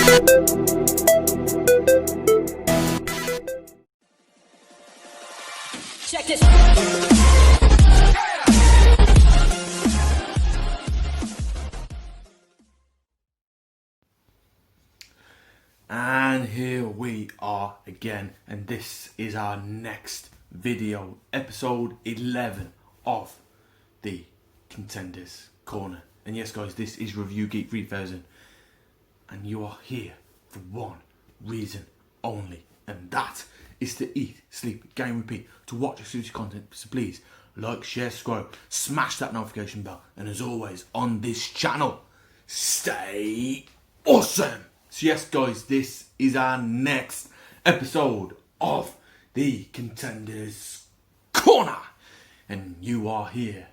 Check this. And here we are again, and this is our next video, episode 11 of the Contenders Corner. And yes guys, this is Review Geek 3000, and you are here for one reason only, and that is to eat, sleep, game, repeat, to watch exclusive content. So please like, share, subscribe, smash that notification bell, and as always on this channel, stay awesome. So yes guys, this is our next episode of the Contenders Corner, and you are here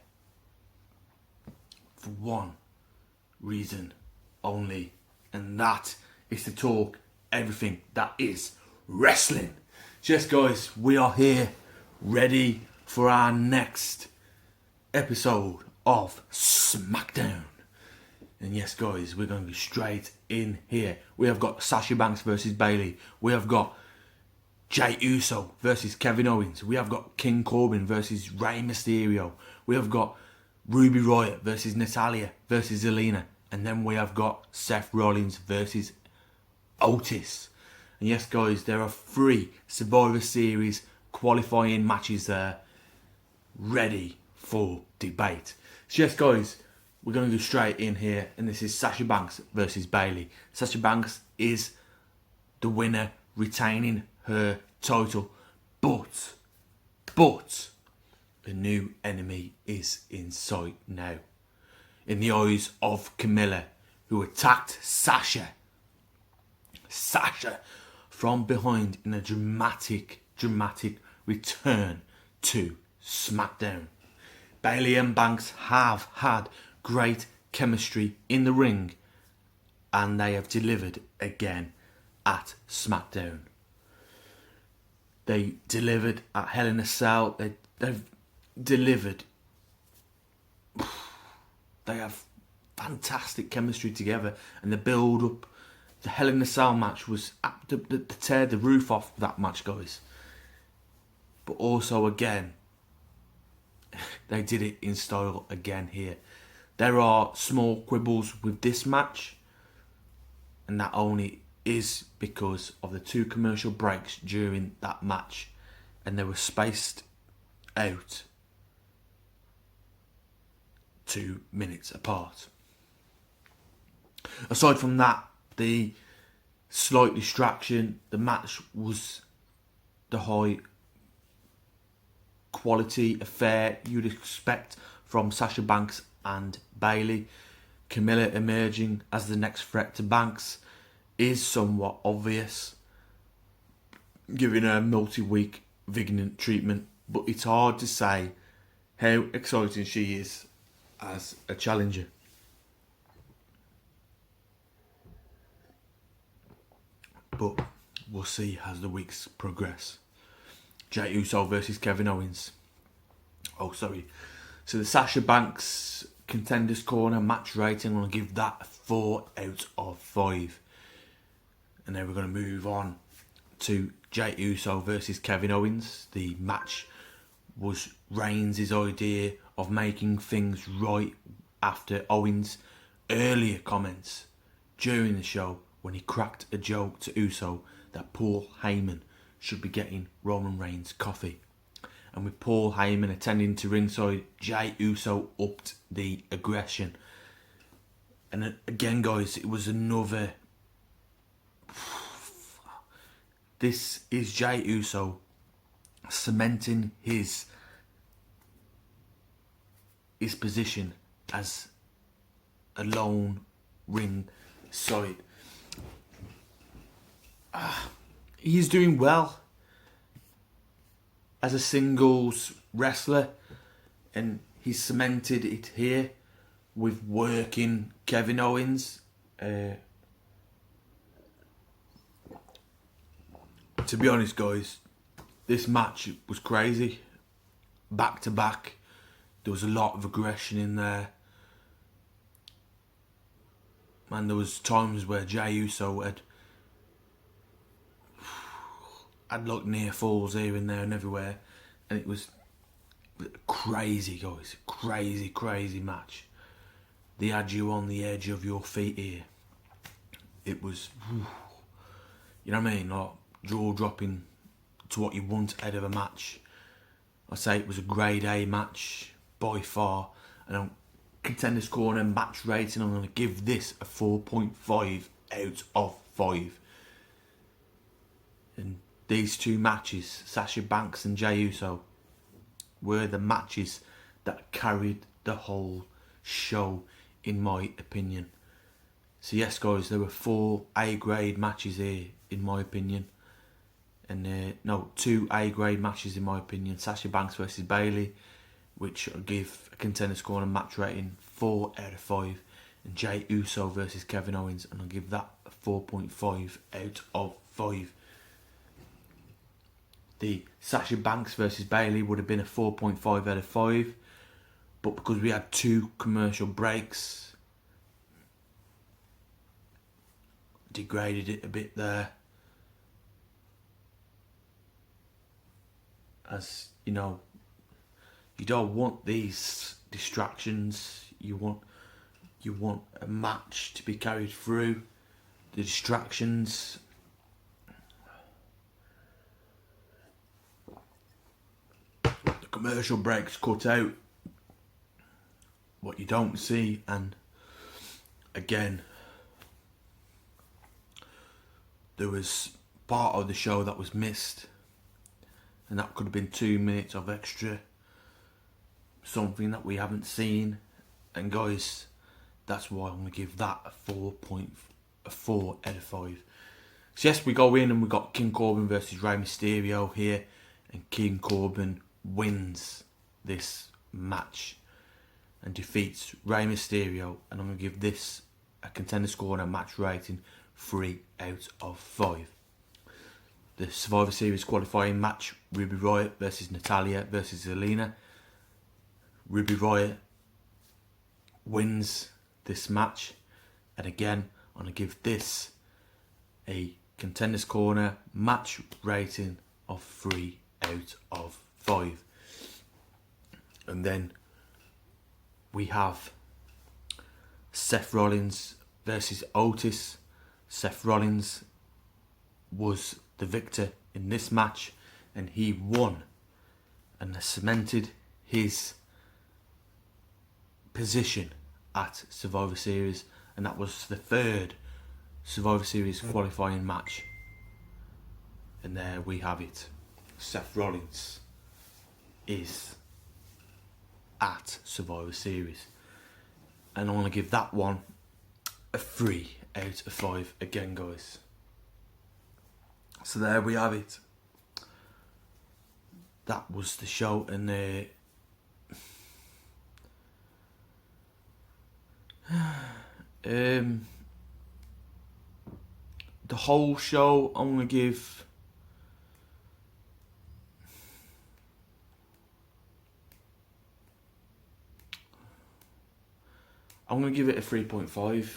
for one reason only, and that is to talk everything that is wrestling. So yes guys, we are here ready for our next episode of Smackdown. And yes guys, we're going to be straight in here. We have got Sasha Banks versus Bayley. We have got Jey Uso versus Kevin Owens. We have got King Corbin versus Rey Mysterio. We have got Ruby Riott versus Natalya versus Zelina. And then we have got Seth Rollins versus Otis. And yes guys, there are 3 Survivor Series qualifying matches there ready for debate. So yes guys, we're going to go straight in here, and this is Sasha Banks versus Bayley. Sasha Banks is the winner, retaining her title, but a new enemy is in sight now. In the eyes of Camilla, who attacked Sasha from behind in a dramatic return to SmackDown. Bayley and Banks have had great chemistry in the ring, and they have delivered again at SmackDown. They delivered at Hell in a Cell. They've delivered. They have fantastic chemistry together, and the build up, the Hell in a Cell match was to tear the roof off that match, guys. But also again, they did it in style again here. There are small quibbles with this match, and that only is because of the 2 commercial breaks during that match, and they were spaced out 2 minutes apart. Aside from that, the slight distraction, the match was the high quality affair you'd expect from Sasha Banks and Bayley. Camilla emerging as the next threat to Banks is somewhat obvious, giving her multi-week Vignant treatment, but it's hard to say how exciting she is as a challenger. But we'll see as the weeks progress. Jey Uso versus Kevin Owens. So the Sasha Banks Contenders Corner match rating, I'm going to give that a 4 out of 5. And then we're going to move on to Jey Uso versus Kevin Owens. The match was Reigns' idea of making things right after Owens' earlier comments during the show when he cracked a joke to Uso that Paul Heyman should be getting Roman Reigns coffee. And with Paul Heyman attending to ringside, Jey Uso upped the aggression. And again guys, it was another... This is Jey Uso cementing his position as a lone ring side. He's doing well as a singles wrestler, and he's cemented it here with working Kevin Owens. To be honest guys, this match was crazy. Back to back, there was a lot of aggression in there. Man, there was times where Jey Uso had had like near falls here and there and everywhere, and it was crazy, guys. Crazy match. They had you on the edge of your feet here. It was, you know what I mean, like jaw dropping to what you want out of a match. I say it was a grade A match by far, and on Contenders Corner match rating, I'm going to give this a 4.5 out of 5. And these two matches, Sasha Banks and Jey Uso, were the matches that carried the whole show, in my opinion. So yes, guys, there were 4 A-grade matches here, in my opinion. And no, 2 A-grade matches, in my opinion. Sasha Banks versus Bayley, which I'll give a Contenders Corner match rating 4 out of 5. And Jey Uso versus Kevin Owens, and I'll give that a 4.5 out of 5. The Sasha Banks versus Bayley would have been a 4.5 out of 5, but because we had 2 commercial breaks, degraded it a bit there. As you know, you don't want these distractions. You want a match to be carried through. The distractions, the commercial breaks cut out what you don't see, and again, there was part of the show that was missed, and that could have been 2 minutes of extra, something that we haven't seen. And guys, that's why I'm going to give that a 4 out of 5. So yes, we go in and we got King Corbin versus Rey Mysterio here, and King Corbin wins this match and defeats Rey Mysterio, and I'm going to give this a Contenders Corner match rating 3 out of 5. The Survivor Series qualifying match, Ruby Riott versus Natalya versus Zelina. Ruby Riott wins this match, and again, I'm going to give this a Contenders Corner match rating of 3 out of 5. And then we have Seth Rollins versus Otis. Seth Rollins was the victor in this match, and he won and cemented his position at Survivor Series, and that was the 3rd Survivor Series qualifying match. And there we have it. Seth Rollins is at Survivor Series, and I want to give that one a 3 out of 5 again, guys. So there we have it. That was the show, and the whole show, I'm going to give it a 3.5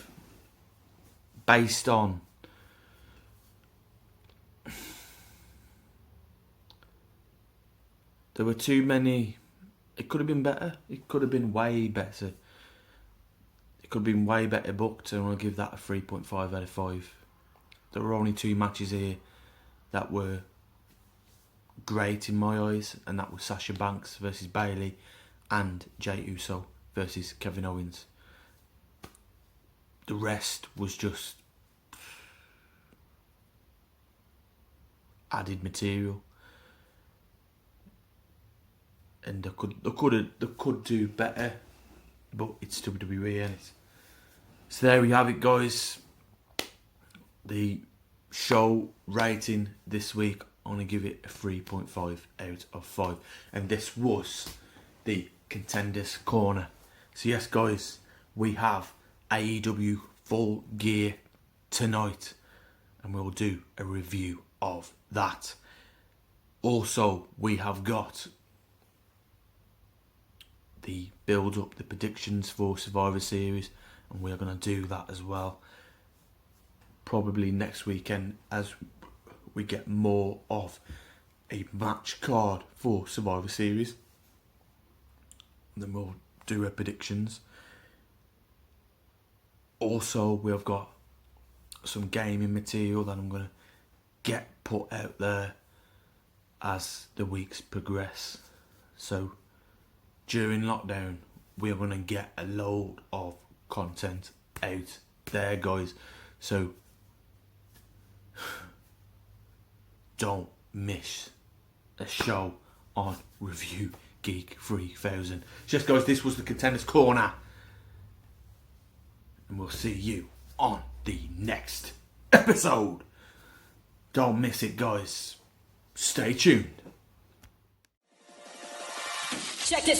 based on there were too many. It could have been better. It could have been way better. It could have been way better booked, and I'll give that a 3.5 out of 5. There were only 2 matches here that were great in my eyes, and that was Sasha Banks versus Bayley and Jey Uso versus Kevin Owens. The rest was just added material, and they could do better, but it's WWE, ain't it? So there we have it, guys. The show rating this week, I'm going to give it a 3.5 out of 5, and this was the Contenders Corner. So yes, guys, we have AEW Full Gear tonight, and we'll do a review of that. Also, we have got the build up, the predictions for Survivor Series, and we're going to do that as well, probably next weekend, as we get more of a match card for Survivor Series. And then we'll do our predictions. Also, we've got some gaming material that I'm going to get put out there as the weeks progress. So during lockdown, we're going to get a load of content out there, guys. So don't miss a show on Review Geek 3000. Just guys, this was the Contenders Corner, and we'll see you on the next episode. Don't miss it, guys. Stay tuned. Check this.